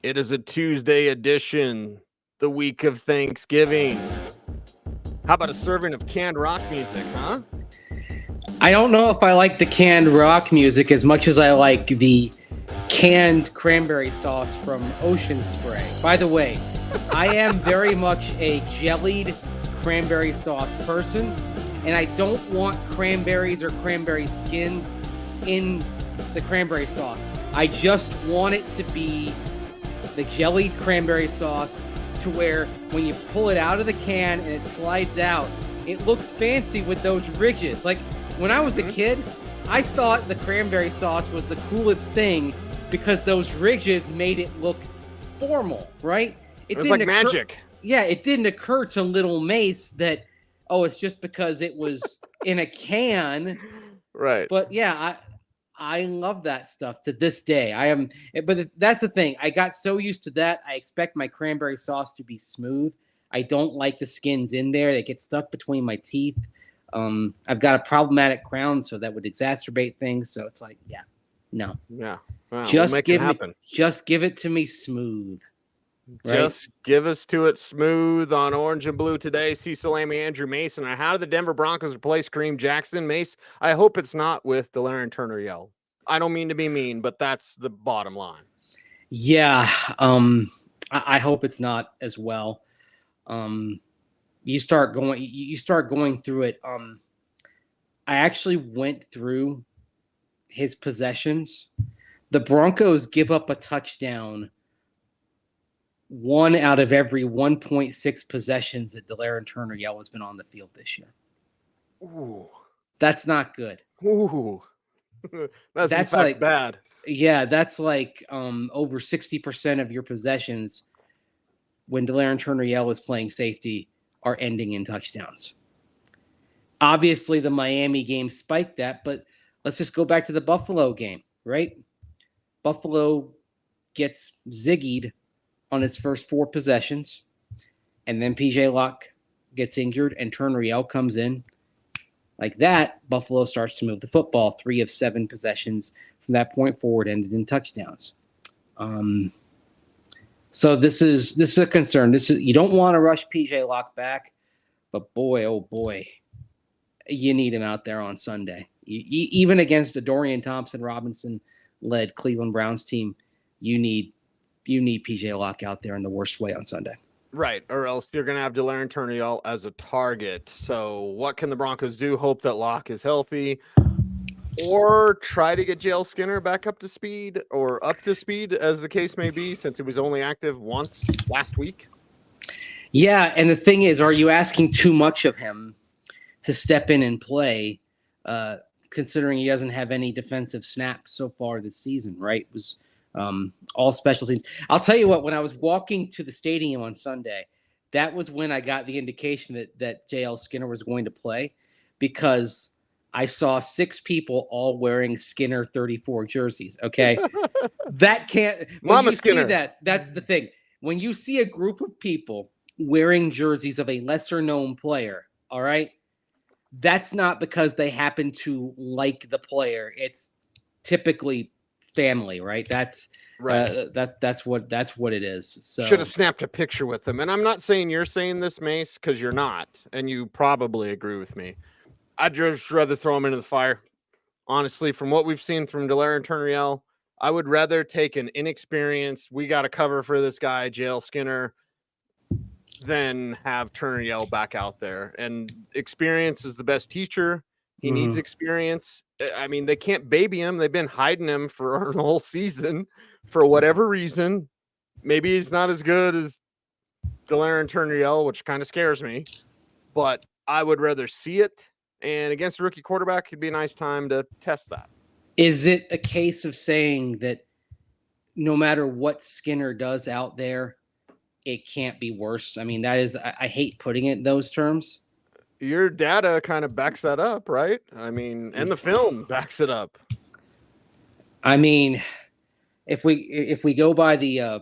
It is a Tuesday edition, the week of Thanksgiving. How about a serving of canned rock music, huh? I don't know if I like the canned rock music as much as I like the canned cranberry sauce from Ocean Spray. By the way, I am very much a jellied cranberry sauce person, and I don't want cranberries or cranberry skin in the cranberry sauce. I just want it to be the jellied cranberry sauce to where when you pull it out of the can and it slides out, it looks fancy with those ridges. Like when I was a kid, I thought the cranberry sauce was the coolest thing because those ridges made it look formal, right? It was like magic. Yeah, it didn't occur to little Mace that, oh, it's just because it was in a can. Right. But yeah, I love that stuff to this day. But that's the thing. I got so used to that. I expect my cranberry sauce to be smooth. I don't like the skins in there. They get stuck between my teeth. I've got a problematic crown, so that would exacerbate things. So it's like, yeah, no. Yeah. Well, just we'll give it to me smooth. Right? Just give us to it smooth on Orange and Blue today. Cecil Amy, Andrew Mason. And how did the Denver Broncos replace Kareem Jackson? Mace, I hope it's not with Delaren Turner Yell. I don't mean to be mean, but that's the bottom line. Yeah, I hope it's not as well. You start going through it. I actually went through his possessions. The Broncos give up a touchdown 1 out of every 1.6 possessions that Delaren Turner Yell has been on the field this year. Ooh, that's not good. Ooh, that's like bad. Yeah, that's like over 60% of your possessions when Delaren Turner Yell is playing safety are ending in touchdowns. Obviously, the Miami game spiked that, but let's just go back to the Buffalo game, right? Buffalo gets ziggied on its first 4 possessions, and then PJ Locke gets injured, and Turner Yell comes in. Like that, Buffalo starts to move the football. 3 of 7 possessions from that point forward ended in touchdowns. So this is a concern. You don't want to rush PJ Locke back, but boy, oh boy, you need him out there on Sunday. Even against the Dorian Thompson-Robinson-led Cleveland Browns team, you need PJ Locke out there in the worst way on Sunday. Right, or else you're going to have Delaren Turner Yell as a target. So what can the Broncos do? Hope that Locke is healthy, or try to get Jil Skinner back up to speed, as the case may be, since he was only active once last week? Yeah, and the thing is, are you asking too much of him to step in and play, considering he doesn't have any defensive snaps so far this season, right? It was all special teams. I'll tell you what, when I was walking to the stadium on Sunday, that was when I got the indication that Jil Skinner was going to play, because I saw 6 people all wearing Skinner 34 jerseys. Okay. That can't, Mama Skinner. See that's the thing. When you see a group of people wearing jerseys of a lesser known player, all right, that's not because they happen to like the player. It's typically family, right? That's right. That's what it is. So should have snapped a picture with them. And I'm not saying you're saying this, Mace, because you're not, and you probably agree with me. I'd just rather throw him into the fire. Honestly, from what we've seen from Delaren Turner Yell, I would rather take an inexperienced, we got to cover for this guy, Jil Skinner, than have Turner Yell back out there. And experience is the best teacher. He needs experience. I mean, they can't baby him. They've been hiding him for the whole season for whatever reason. Maybe he's not as good as Delaren Turner Yell, which kind of scares me. But I would rather see it. And against a rookie quarterback, it'd be a nice time to test that. Is it a case of saying that no matter what Skinner does out there, it can't be worse? I mean, that is, I hate putting it in those terms. Your data kind of backs that up, right? I mean, and the film backs it up. I mean, if we go by the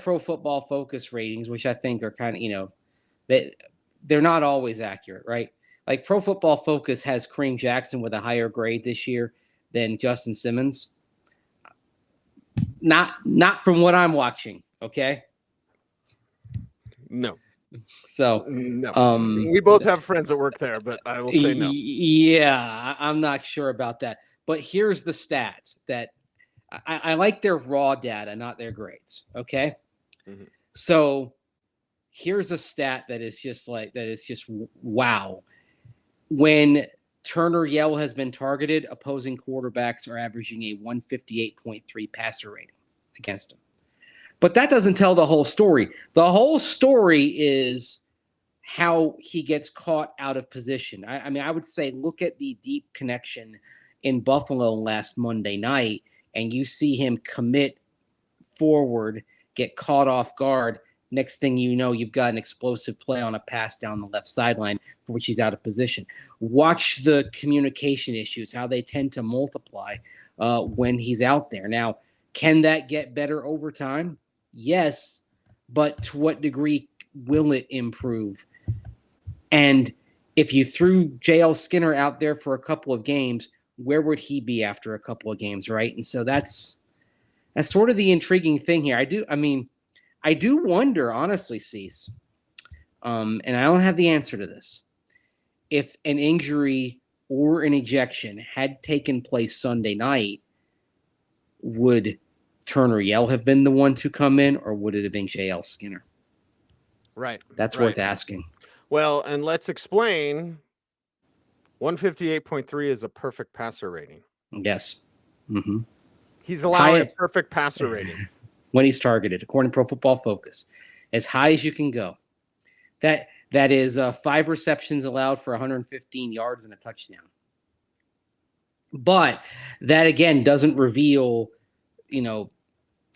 Pro Football Focus ratings, which I think are kind of, they're not always accurate, right? Like Pro Football Focus has Kareem Jackson with a higher grade this year than Justin Simmons. Not from what I'm watching. Okay. No. So no. We both have friends that work there, but I will say no. Yeah, I'm not sure about that. But here's the stat that I like their raw data, not their grades. Okay. Mm-hmm. So here's a stat that is just wow. When Turner Yell has been targeted, opposing quarterbacks are averaging a 158.3 passer rating against him. But that doesn't tell the whole story. The whole story is how he gets caught out of position. I mean, I would say look at the deep connection in Buffalo last Monday night, and you see him commit forward, get caught off guard. Next thing you know, you've got an explosive play on a pass down the left sideline for which he's out of position. Watch the communication issues, how they tend to multiply when he's out there. Now, can that get better over time? Yes, but to what degree will it improve? And if you threw Jil Skinner out there for a couple of games, where would he be after a couple of games, right? And so that's sort of the intriguing thing here. I do wonder, honestly, Cease, and I don't have the answer to this, if an injury or an ejection had taken place Sunday night, would Turner Yell have been the one to come in, or would it have been Jil Skinner? Right. That's worth asking. Well, and let's explain. 158.3 is a perfect passer rating. Yes. Mm-hmm. He's allowing a perfect passer rating when he's targeted, according to Pro Football Focus, as high as you can go. That is 5 receptions allowed for 115 yards and a touchdown. But that again doesn't reveal,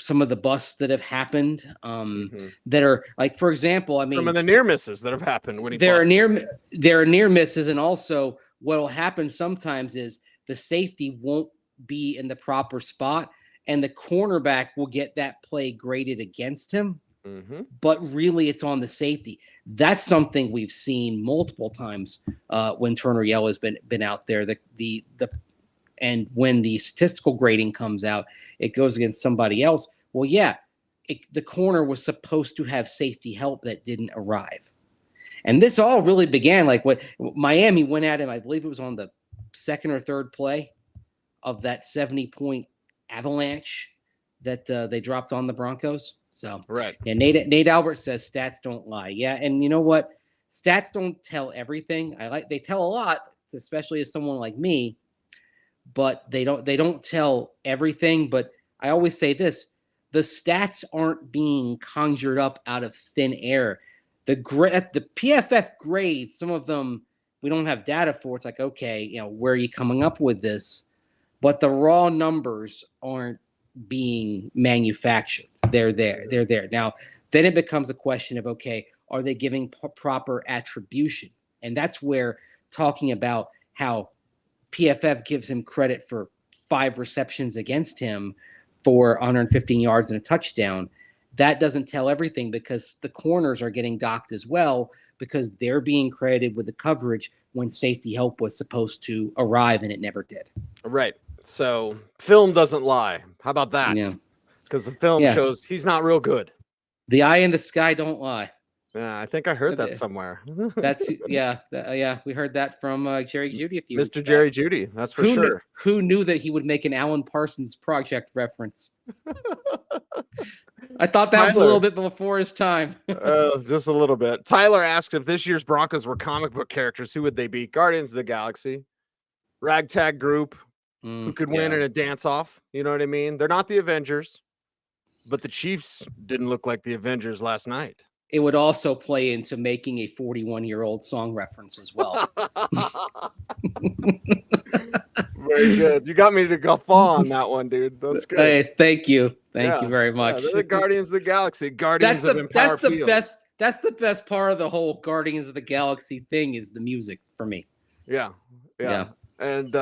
some of the busts that have happened that are like, for example, some of the near misses that have happened when he there are near misses, and also what will happen sometimes is the safety won't be in the proper spot, and the cornerback will get that play graded against him. But really, it's on the safety. That's something we've seen multiple times when Turner Yell has been out there. And when the statistical grading comes out, it goes against somebody else. Well, yeah, the corner was supposed to have safety help that didn't arrive. And this all really began like what Miami went at him. I believe it was on the second or third play of that 70-point avalanche that they dropped on the Broncos. So, right. Yeah, Nate Albert says stats don't lie. Yeah, and you know what? Stats don't tell everything. They tell a lot, especially as someone like me. But they don't tell everything. But I always say this: the stats aren't being conjured up out of thin air. The PFF grades, some of them we don't have data for. It's like, okay, where are you coming up with this? But the raw numbers aren't being manufactured. They're there. Now, then it becomes a question of, okay, are they giving proper attribution? And that's where talking about how PFF gives him credit for 5 receptions against him for 115 yards and a touchdown. That doesn't tell everything, because the corners are getting docked as well, because they're being credited with the coverage when safety help was supposed to arrive and it never did. Right. So film doesn't lie. How about that? Yeah. Because the film shows he's not real good. The eye in the sky don't lie. Yeah, I think I heard that somewhere. That's we heard that from Jerry Jeudy a few weeks Mr. Jerry Jeudy, that's for sure. Who knew that he would make an Alan Parsons Project reference? I thought that was a little bit before his time. Just a little bit. Tyler asked if this year's Broncos were comic book characters, who would they be? Guardians of the Galaxy, ragtag group, who could win in a dance-off. You know what I mean? They're not the Avengers, but the Chiefs didn't look like the Avengers last night. It would also play into making a 41-year-old song reference as well. Very good. You got me to guffaw on that one, dude. That's great. Hey, thank you. Thank you very much. They're the Guardians of the Galaxy. Guardians of Empower Field. That's the best part of the whole Guardians of the Galaxy thing is the music for me. Yeah. And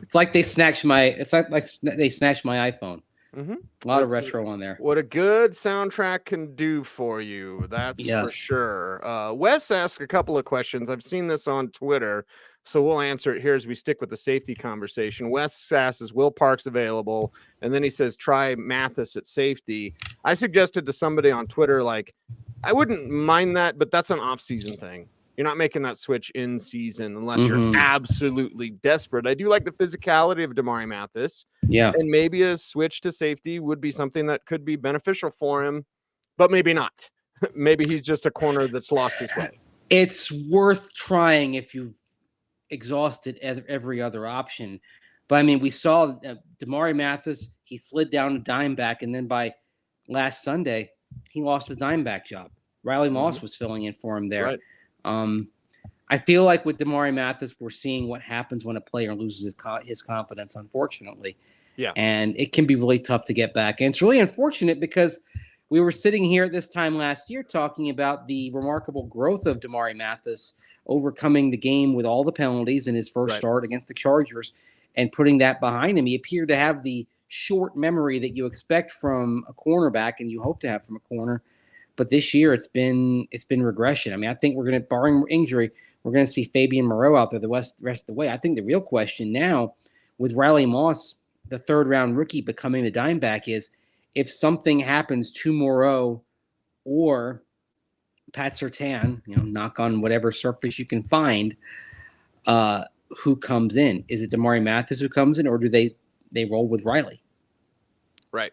it's like they snatched my iPhone. Mm-hmm. A lot of retro on there. What a good soundtrack can do for you. That's for sure. Wes asked a couple of questions. I've seen this on Twitter. So we'll answer it here as we stick with the safety conversation. Wes asks, Will Parks available? And then he says, try Mathis at safety. I suggested to somebody on Twitter, like, I wouldn't mind that, but that's an off-season thing. You're not making that switch in season unless you're absolutely desperate. I do like the physicality of Damari Mathis. Yeah. And maybe a switch to safety would be something that could be beneficial for him, but maybe not. Maybe he's just a corner that's lost his way. It's worth trying if you've exhausted every other option. But I mean, we saw Damari Mathis, he slid down to dime back, and then by last Sunday, he lost the dime back job. Riley Moss was filling in for him there. Right. I feel like with Damari Mathis, we're seeing what happens when a player loses his confidence, unfortunately. Yeah. And it can be really tough to get back. And it's really unfortunate because we were sitting here at this time last year talking about the remarkable growth of Damari Mathis, overcoming the game with all the penalties in his first start against the Chargers and putting that behind him. He appeared to have the short memory that you expect from a cornerback and you hope to have from a corner. But this year it's been regression. I mean, I think we're going to, barring injury, we're going to see Fabian Moreau out there the rest of the way. I think the real question now with Riley Moss, the third-round rookie, becoming the dime back is if something happens to Moreau or Pat Surtain, knock on whatever surface you can find, who comes in? Is it Damari Mathis who comes in, or do they roll with Riley? Right.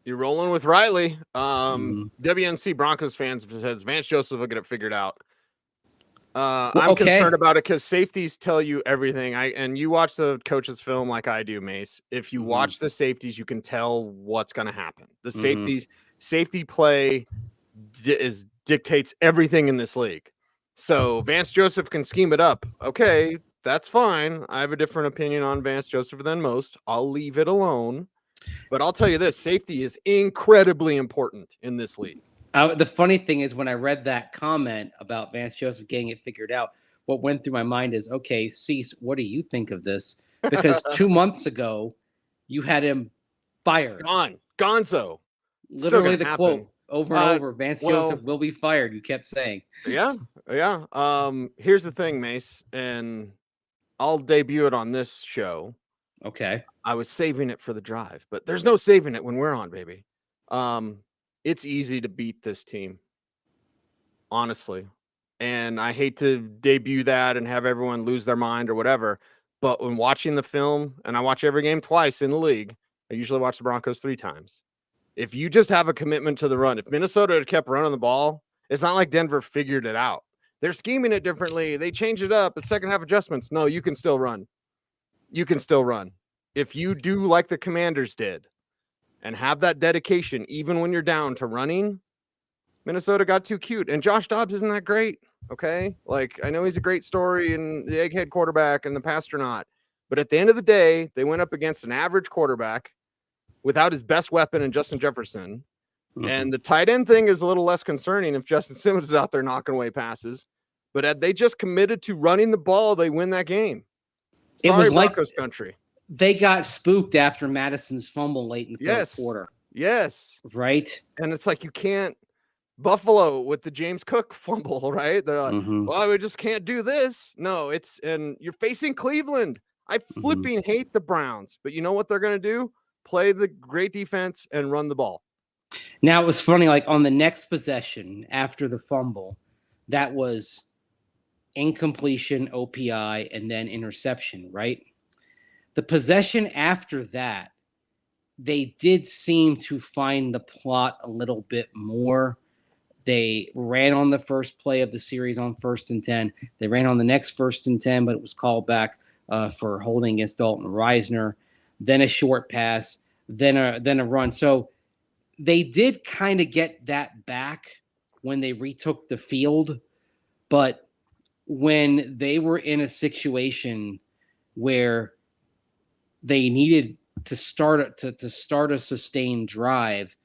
You're rolling with Riley. WNC Broncos fans says Vance Joseph will get it figured out. I'm concerned about it because safeties tell you everything. And you watch the coach's film like I do, Mace. If you watch the safeties, you can tell what's going to happen. The safety play dictates everything in this league. So Vance Joseph can scheme it up. Okay, that's fine. I have a different opinion on Vance Joseph than most. I'll leave it alone. But I'll tell you this, safety is incredibly important in this league. The funny thing is when I read that comment about Vance Joseph getting it figured out, what went through my mind is, okay, Cease, what do you think of this? Because 2 months ago, you had him fired. Gonzo. Literally the quote over and over, Vance Joseph will be fired, you kept saying. Yeah. Here's the thing, Mace, and I'll debut it on this show. Okay. I was saving it for the drive, but there's no saving it when we're on, baby. It's easy to beat this team, honestly. And I hate to debut that and have everyone lose their mind or whatever. But when watching the film, and I watch every game twice in the league, I usually watch the Broncos 3 times. If you just have a commitment to the run, if Minnesota had kept running the ball, it's not like Denver figured it out. They're scheming it differently. They change it up. It's second half adjustments. No, you can still run. If you do like the Commanders did and have that dedication, even when you're down to running, Minnesota got too cute. And Josh Dobbs isn't that great. Okay. Like, I know he's a great story and the egghead quarterback and the pastronaut, but at the end of the day, they went up against an average quarterback without his best weapon in Justin Jefferson. And the tight end thing is a little less concerning if Justin Simmons is out there knocking away passes, but had they just committed to running the ball, they win that game. It was like Broncos country. They got spooked after Madison's fumble late in the third quarter. Yes. Right. And it's like you can't Buffalo with the James Cook fumble, right? They're like, well, we just can't do this. No, and you're facing Cleveland. I flipping hate the Browns, but you know what they're going to do? Play the great defense and run the ball. Now, it was funny, like on the next possession after the fumble, that was incompletion, OPI, and then interception, right? The possession after that, they did seem to find the plot a little bit more. They ran on the first play of the series on 1st and 10. They ran on the next 1st and 10, but it was called back for holding against Dalton Reisner. Then a short pass, then a run. So they did kind of get that back when they retook the field. But when they were in a situation where they needed to start a sustained drive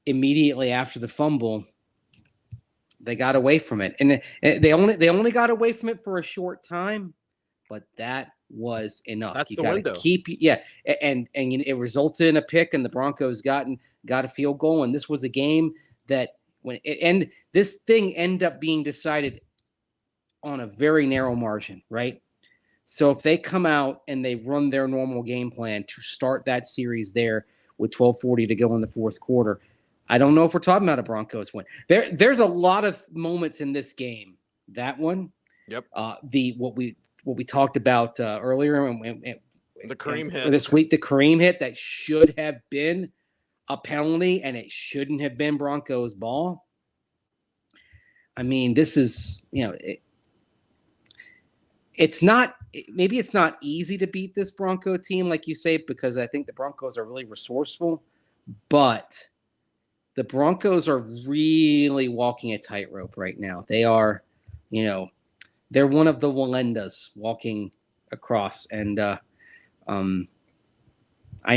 immediately after the fumble, they got away from it, and they only got away from it for a short time, but that was enough. That's you the window. And it resulted in a pick, and the Broncos got a field goal, and this was a game that this thing ended up being decided on a very narrow margin, right? So if they come out and they run their normal game plan to start that series there with 12:40 to go in the fourth quarter, I don't know if we're talking about a Broncos win. There's a lot of moments in this game. That one, Yep. What we talked about earlier The Kareem hit this week, the Kareem hit that should have been a penalty and it shouldn't have been Broncos ball. I mean, this is, it's not easy to beat this Bronco team, like you say, because I think the Broncos are really resourceful, but the Broncos are really walking a tightrope right now. They are, they're one of the Walendas walking across. And I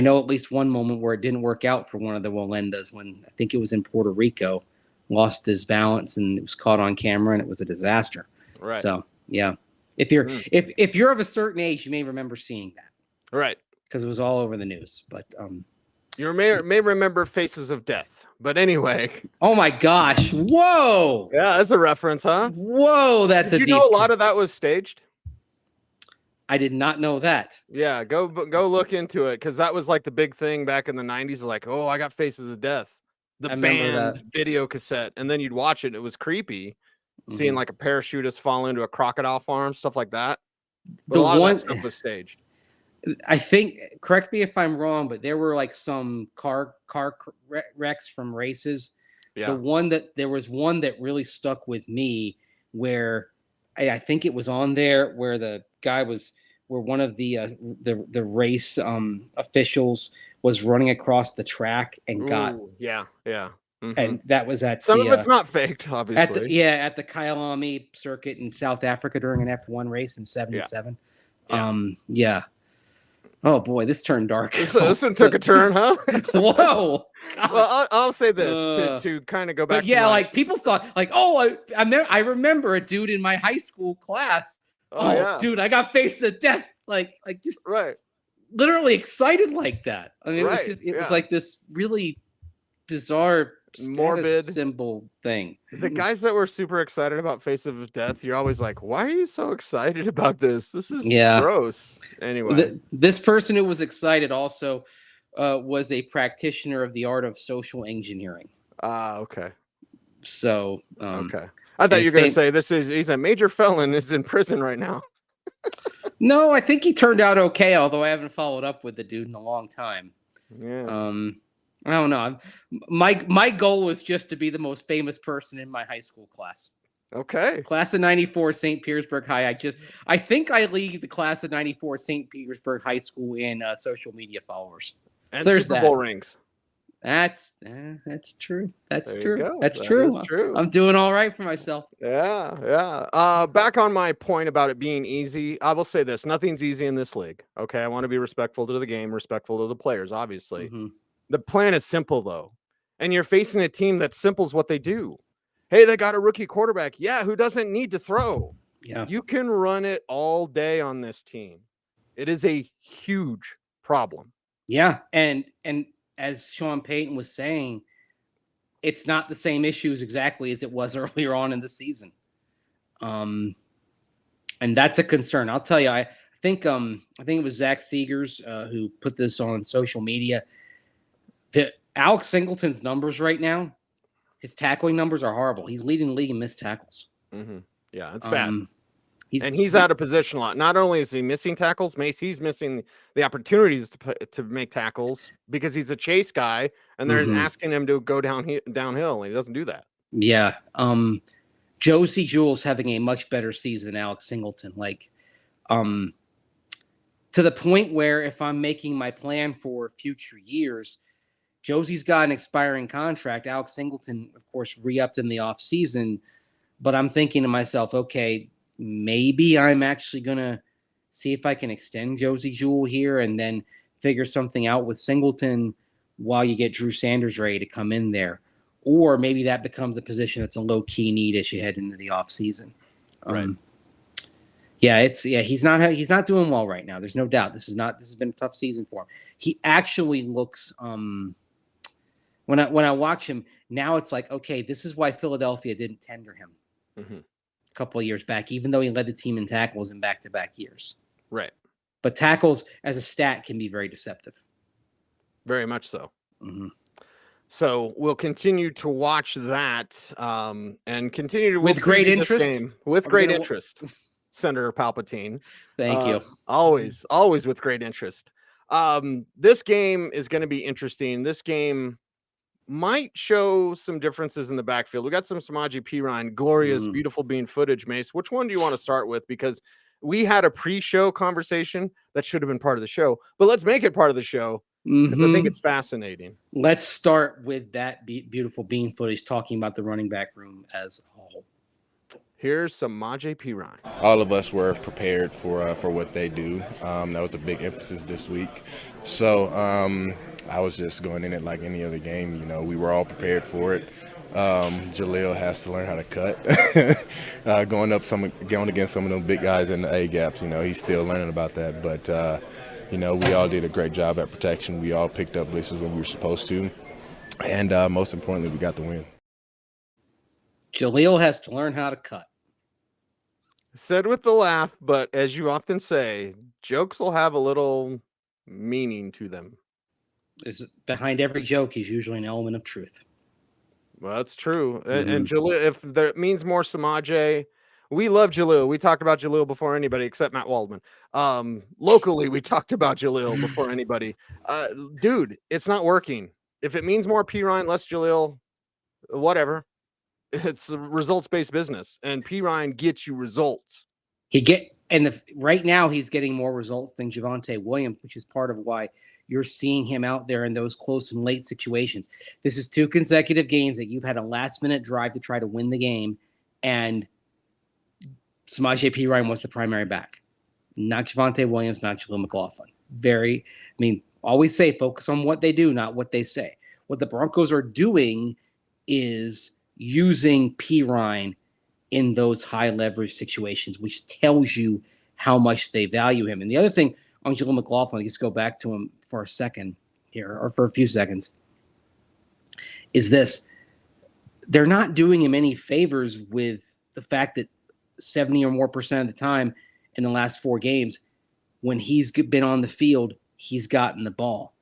know at least one moment where it didn't work out for one of the Walendas when I think it was in Puerto Rico, lost his balance and it was caught on camera and it was a disaster. Right. So, yeah. If you're of a certain age, you may remember seeing that. Right. Because it was all over the news. But you may remember Faces of Death. But anyway. Oh my gosh. Whoa. Yeah, that's a reference, huh? Whoa, that's Did you know a lot of that was staged? I did not know that. Yeah, go look into it, because that was like the big thing back in the 90s, like, oh, I got Faces of Death. The band video cassette. And then you'd watch it. It was creepy. Seeing like a parachutist fall into a crocodile farm, stuff like that. But a lot of that stuff was staged. I think, correct me if I'm wrong, but there were like some car wrecks from races. Yeah. There was one that really stuck with me where I think it was on there where the guy where one of the race officials was running across the track and got. Yeah. And that was at some of it's not faked, obviously. At the Kyalami circuit in South Africa during an F1 race in '77. Yeah. Oh boy, this turned dark. This one took a turn, huh? Whoa. Well, I'll say this to kind of go back. But yeah, like people thought, like, oh, I remember a dude in my high school class. Oh yeah. Dude, I got Faces of Death. Like just right. Literally excited like that. I mean, it was like this really bizarre, morbid symbol thing. The guys that were super excited about Faces of Death, you're always like, why are you so excited about this? This is gross. Anyway, this person who was excited also was a practitioner of the art of social engineering. Okay. So okay, I thought you were going to say he's a major felon, is in prison right now. No, I think he turned out okay, although I haven't followed up with the dude in a long time. Yeah. I don't know. My goal was just to be the most famous person in my high school class. Okay. Class of '94, St. Petersburg High. I think I lead the class of '94 St. Petersburg High School in social media followers. And so there's Super Bowl rings. That's true. That's true. That's true. I'm doing all right for myself. Yeah. Back on my point about it being easy, I will say this: nothing's easy in this league. Okay, I want to be respectful to the game, respectful to the players, obviously. The plan is simple, though. And you're facing a team that simple's what they do. Hey, they got a rookie quarterback. Yeah, who doesn't need to throw? Yeah. You can run it all day on this team. It is a huge problem. Yeah, and as Sean Payton was saying, it's not the same issues exactly as it was earlier on in the season. And that's a concern. I'll tell you, I think it was Zach Seegers who put this on social media. Alex Singleton's numbers right now, his tackling numbers are horrible. He's leading the league in missed tackles. Yeah, it's bad. He's out of position a lot. Not only is he missing tackles, Mace, he's missing the opportunities to make tackles because he's a chase guy, and they're asking him to go downhill, and he doesn't do that. Yeah. Josie Jewell's having a much better season than Alex Singleton. Like, to the point where if I'm making my plan for future years, Josie's got an expiring contract. Alex Singleton, of course, re-upped in the offseason. But I'm thinking to myself, okay, maybe I'm actually going to see if I can extend Josie Jewell here and then figure something out with Singleton while you get Drew Sanders ready to come in there. Or maybe that becomes a position that's a low-key need as you head into the offseason. Right. He's not doing well right now. There's no doubt. This has been a tough season for him. He actually looks when I watch him now, it's like, okay, this is why Philadelphia didn't tender him. couple of years back, even though he led the team in tackles in back-to-back years. Right. But tackles as a stat can be very deceptive. Very much so. Mm-hmm. So we'll continue to watch that and continue to with great interest. Game with great interest, Senator Palpatine. Thank you. Always with great interest. This game is going to be interesting. This game might show some differences in the backfield. We got some Samaje Perine, glorious, beautiful bean footage, Mace. Which one do you want to start with? Because we had a pre-show conversation that should have been part of the show, but let's make it part of the show. Because I think it's fascinating. Let's start with that beautiful bean footage talking about the running back room as a whole. Here's Samaje Perine. All of us were prepared for what they do. That was a big emphasis this week. So I was just going in it like any other game. You know, we were all prepared for it. Jalil has to learn how to cut. Going against some of those big guys in the A gaps, you know, he's still learning about that. But you know, we all did a great job at protection. We all picked up blitzes when we were supposed to. And most importantly, we got the win. Jalil has to learn how to cut. Said with the laugh, but as you often say, jokes will have a little meaning to them. Behind every joke is usually an element of truth. Well, that's true. And Jalil, if there means more Samaje, we love Jalil. We talked about Jalil before anybody except Matt Waldman. Locally, we talked about Jalil before anybody. Dude, it's not working. If it means more Perine, less Jalil, whatever. It's a results-based business, and Perine gets you results. Right now he's getting more results than Javonte Williams, which is part of why you're seeing him out there in those close and late situations. This is 2 consecutive games that you've had a last-minute drive to try to win the game, and Samaje Perine was the primary back. Not Javonte Williams, not Jalil McLaughlin. Always say focus on what they do, not what they say. What the Broncos are doing is using Perine in those high leverage situations, which tells you how much they value him. And the other thing on Jalil McLaughlin, let's go back to him for a second here, or for a few seconds, is this. They're not doing him any favors with the fact that 70 or more percent of the time in the last 4 games, when he's been on the field, he's gotten the ball.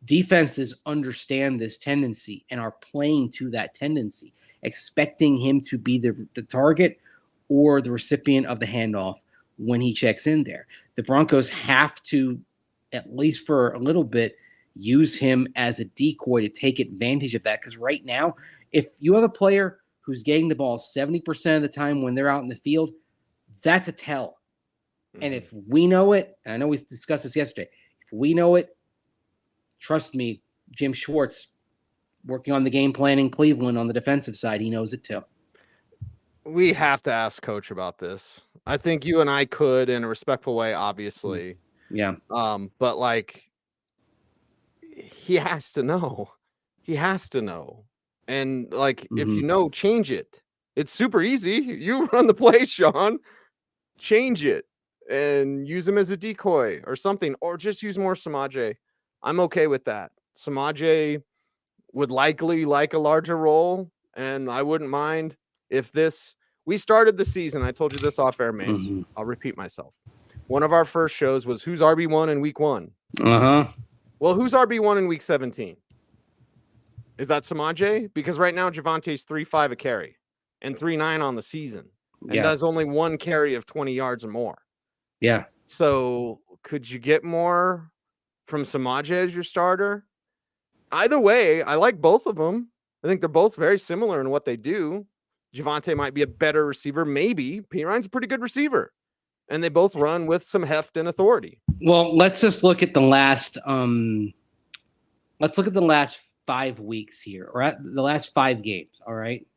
Defenses understand this tendency and are playing to that tendency, expecting him to be the target or the recipient of the handoff when he checks in there. The Broncos have to, at least for a little bit, use him as a decoy to take advantage of that. Because right now, if you have a player who's getting the ball 70% of the time when they're out in the field, that's a tell. And if we know it, and I know we discussed this yesterday, if we know it, trust me, Jim Schwartz, working on the game plan in Cleveland on the defensive side, he knows it too. We have to ask Coach about this. I think you and I could in a respectful way, obviously. Yeah. But like, he has to know. He has to know. And like, if you know, change it. It's super easy. You run the play, Sean. Change it and use him as a decoy or something, or just use more Samaje. I'm okay with that. Samaje would likely like a larger role, and I wouldn't mind if we started the season. I told you this off air, Mace. I'll repeat myself. One of our first shows was who's RB1 in week 1. Well, who's RB1 in week 17? Is that Samaje? Because right now Javonte's 3.5 a carry and 3.9 on the season, and does only 1 carry of 20 yards or more. Yeah. So could you get more from Samaje as your starter? Either way, I like both of them. I think they're both very similar in what they do. Javonte might be a better receiver. Maybe Perine's a pretty good receiver, and they both run with some heft and authority. Well, let's just look at the last. Let's look at the last 5 weeks here, or at the last 5 games. All right.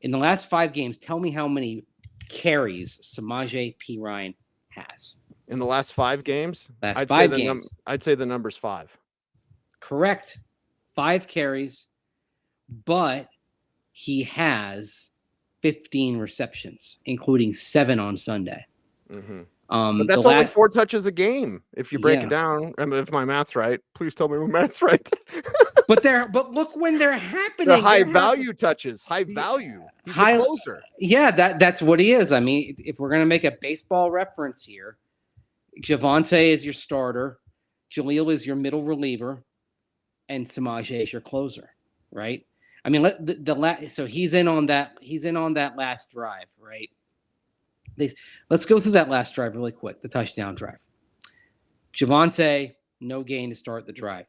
In the last 5 games, tell me how many carries Samaje Perine has. In the last 5 games? I'd say the number's 5. Correct. 5 carries, but he has 15 receptions, including 7 on Sunday. But that's only 4 touches a game if you break it down. I mean, if my math's right, please tell me my math's right. but look when they're happening. They're high value touches. High value. He's a closer. Yeah, that's what he is. I mean, if we're gonna make a baseball reference here, Javonte is your starter, Jaleel is your middle reliever, and Samaje is your closer, right? I mean, so he's in on that. He's in on that last drive, right? Let's go through that last drive really quick. The touchdown drive. Javonte, no gain to start the drive.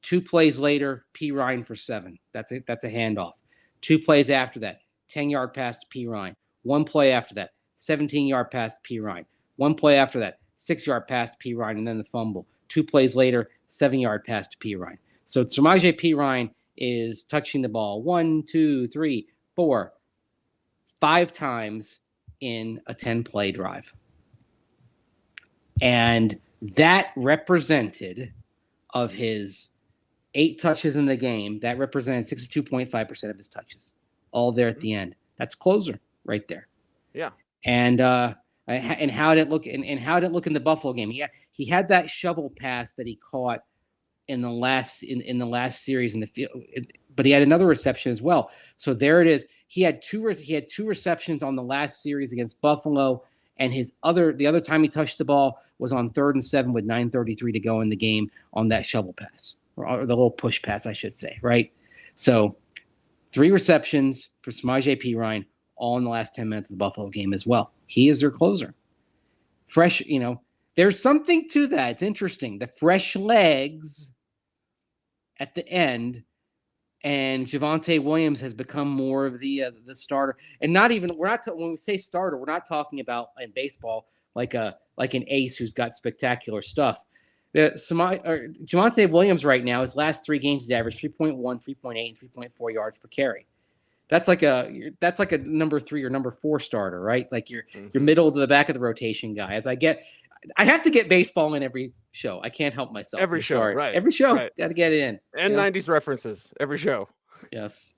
2 plays later, Perine for 7. That's it. That's a handoff. 2 plays after that, 10-yard pass to Perine. 1 play after that, 17-yard pass to Perine. 1 play after that, 6-yard pass to Perine, and then the fumble. 2 plays later, 7-yard pass to Perine. So Samaje Perine is touching the ball 1, 2, 3, 4, 5 times in a 10-play drive. And that represented, of his 8 touches in the game, that represented 62.5% of his touches. All there at the end. That's closer right there. Yeah. And how did it look? And how did it look in the Buffalo game? He had that shovel pass that he caught in the last series in the field, but he had another reception as well. So there it is. He had two receptions on the last series against Buffalo, and the other time he touched the ball was on 3rd and 7 with 9:33 to go in the game on that shovel pass, or the little push pass, I should say, right? So 3 receptions for Samaje Perine, all in the last 10 minutes of the Buffalo game as well. He is their closer. Fresh, there's something to that. It's interesting. The fresh legs at the end, and Javonte Williams has become more of the starter. And when we say starter, we're not talking about in baseball like an ace who's got spectacular stuff. Javonte Williams right now, his last 3 games, he's averaged 3.1, 3.8, and 3.4 yards per carry. That's like a number 3 or number 4 starter, right? Like your middle to the back of the rotation guy. I have to get baseball in every show. I can't help myself. Every show, right? Every show, right. Got to get it in. And 90s references every show. Yes.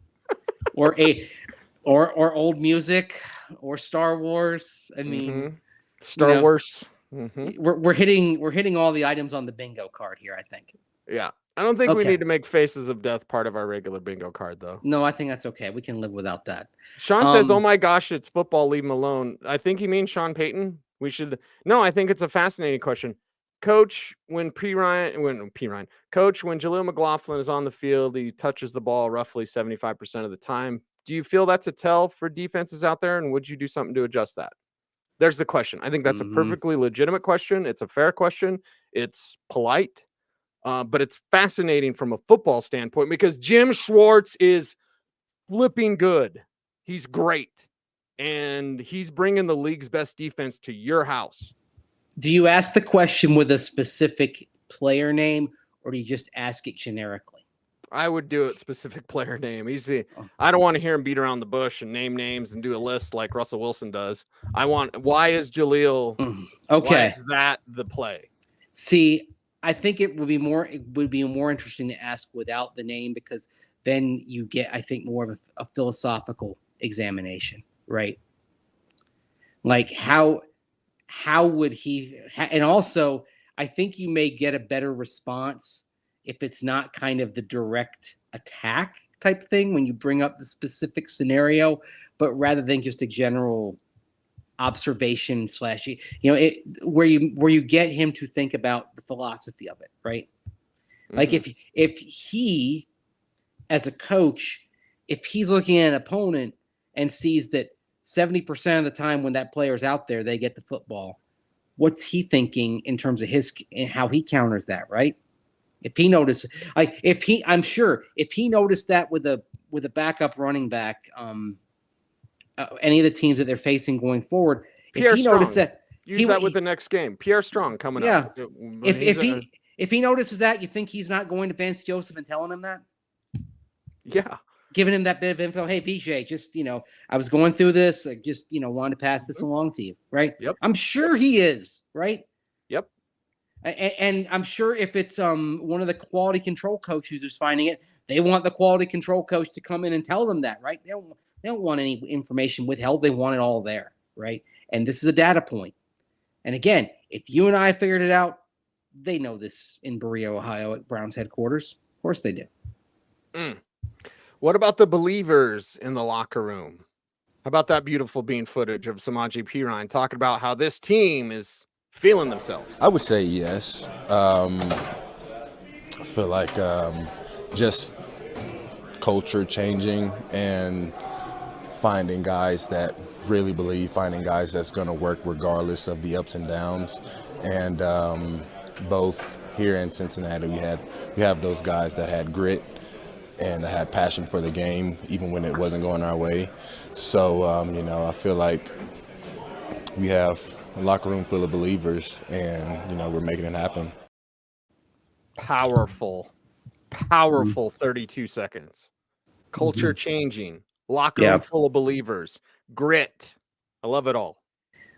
or old music, or Star Wars. I mean, Star Wars. Mm-hmm. We're hitting all the items on the bingo card here, I think. Yeah. I don't think we need to make Faces of Death part of our regular bingo card, though. No, I think that's okay. We can live without that. Sean says, "Oh my gosh, it's football. Leave him alone." I think he means Sean Payton. No, I think it's a fascinating question. Coach, when Jaleel McLaughlin is on the field, he touches the ball roughly 75% of the time. Do you feel that's a tell for defenses out there? And would you do something to adjust that? There's the question. I think that's a perfectly legitimate question. It's a fair question. It's polite. But it's fascinating from a football standpoint because Jim Schwartz is flipping good. He's great. And he's bringing the league's best defense to your house. Do you ask the question with a specific player name, or do you just ask it generically? I would do it specific player name. I don't want to hear him beat around the bush and name names and do a list like Russell Wilson does. Why is Jaleel? Okay. Why is that the play? See, I think it would be more interesting to ask without the name, because then you get, I think, more of a philosophical examination, right? Like how would he, and also I think you may get a better response if it's not kind of the direct attack type thing when you bring up the specific scenario, but rather than just a general observation / where you get him to think about the philosophy of it, right? Like if he, as a coach, if he's looking at an opponent and sees that 70% of the time when that player's out there, they get the football, what's he thinking in terms of how he counters that, right? If he noticed, I'm sure if he noticed that with a backup running back, any of the teams that they're facing going forward, Pierre if he Strong. noticed that, use that with the next game. Pierre Strong coming up. Yeah. If he notices that, you think he's not going to Vance Joseph and telling him that? Yeah. Giving him that bit of info. Hey, VJ, just, I was going through this. I just, wanted to pass this along to you. Right. Yep. I'm sure he is. Right. Yep. And I'm sure if it's one of the quality control coaches who's finding it, they want the quality control coach to come in and tell them that, right? They don't want any information withheld. They want it all there, right? And this is a data point. And again, if you and I figured it out, they know this in Berea, Ohio at Browns headquarters. Of course they do. What about the believers in the locker room? How about that beautiful bean footage of Samaje Perine talking about how this team is feeling themselves? I would say yes. I feel like just culture changing and finding guys that really believe, finding guys that's going to work regardless of the ups and downs. And both here in Cincinnati, we have those guys that had grit and that had passion for the game, even when it wasn't going our way. So, I feel like we have a locker room full of believers, and, we're making it happen. Powerful 32 seconds. Culture changing, locker room full of believers, grit. I love it all.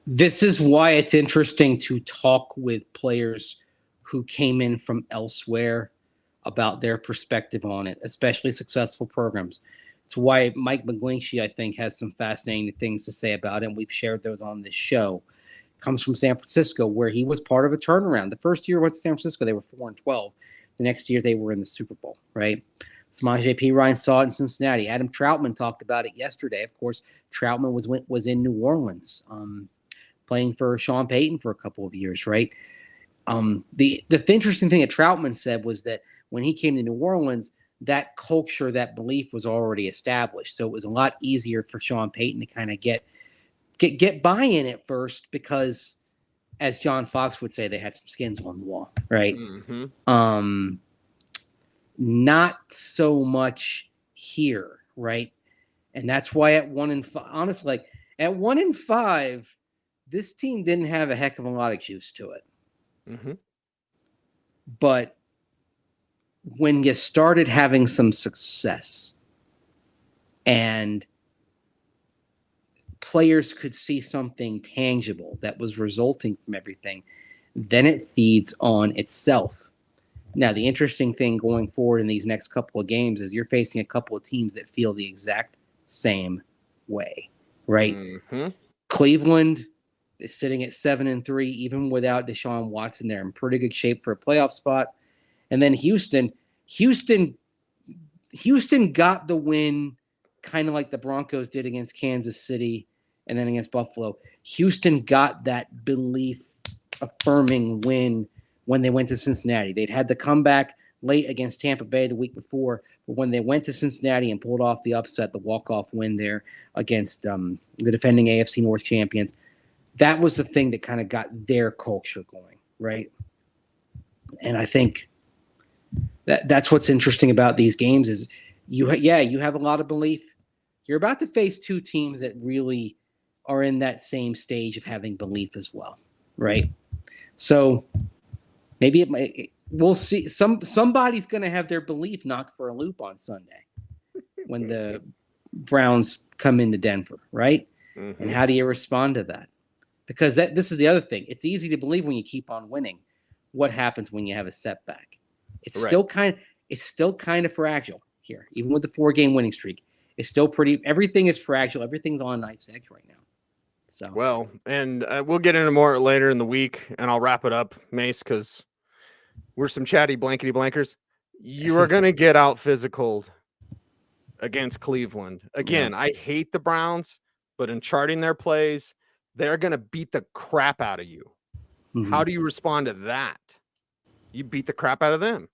This is why it's interesting to talk with players who came in from elsewhere about their perspective on it, especially successful programs. It's why Mike McGlinchey, I think, has some fascinating things to say about it, and we've shared those on this show. Comes from San Francisco, where he was part of a turnaround. The first year he went to San Francisco, they were 4-12. The next year they were in the Super Bowl, right? Samaje Perine saw it in Cincinnati. Adam Troutman talked about it yesterday. Of course, Troutman was in New Orleans, playing for Sean Payton for a couple of years, right? The interesting thing that Troutman said was that when he came to New Orleans, that culture, that belief was already established. So it was a lot easier for Sean Payton to kind of get buy-in at first because, as John Fox would say, they had some skins on the wall, right? Mm-hmm. Not so much here, right? And that's why at 1-5, honestly, at 1-5, this team didn't have a heck of a lot of juice to it. Mm-hmm. But when you started having some success and players could see something tangible that was resulting from everything, then it feeds on itself. Now, the interesting thing going forward in these next couple of games is you're facing a couple of teams that feel the exact same way, right? Mm-hmm. Cleveland is sitting at 7-3, even without Deshaun Watson. They're in pretty good shape for a playoff spot. And then Houston got the win, kind of like the Broncos did against Kansas City and then against Buffalo. Houston got that belief-affirming win when they went to Cincinnati. They'd had the comeback late against Tampa Bay the week before, but when they went to Cincinnati and pulled off the upset, the walk-off win there against the defending AFC North champions, that was the thing that kind of got their culture going, right? And I think that's what's interesting about these games is you have a lot of belief. You're about to face two teams that really are in that same stage of having belief as well, right? So maybe we'll see. Somebody's going to have their belief knocked for a loop on Sunday when the Browns come into Denver, right? Mm-hmm. And how do you respond to that? Because this is the other thing. It's easy to believe when you keep on winning. What happens when you have a setback? It's still kind of fragile here, even with the 4-game winning streak. It's still everything is fragile. Everything's on knife's edge right now. So well, and we'll get into more later in the week, and I'll wrap it up, Mace, because we're some chatty blankety blankers. You are going to get out physical against Cleveland. Again, I hate the Browns, but in charting their plays, they're going to beat the crap out of you. Mm-hmm. How do you respond to that? You beat the crap out of them.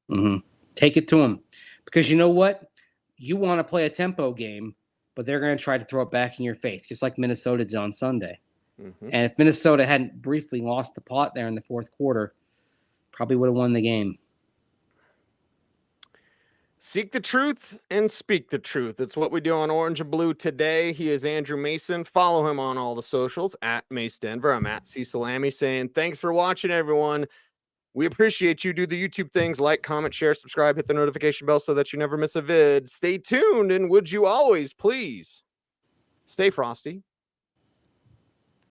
Mm-hmm. Take it to them. Because you know what? You want to play a tempo game, but they're going to try to throw it back in your face, just like Minnesota did on Sunday. Mm-hmm. And if Minnesota hadn't briefly lost the plot there in the fourth quarter, probably would have won the game. Seek the truth and speak the truth. It's what we do on Orange and Blue today. He is Andrew Mason. Follow him on all the socials at Mace Denver. I'm at Cecil Amy saying thanks for watching, everyone. We appreciate you. Do the YouTube things, like, comment, share, subscribe, hit the notification bell so that you never miss a vid. Stay tuned, and would you always please stay frosty,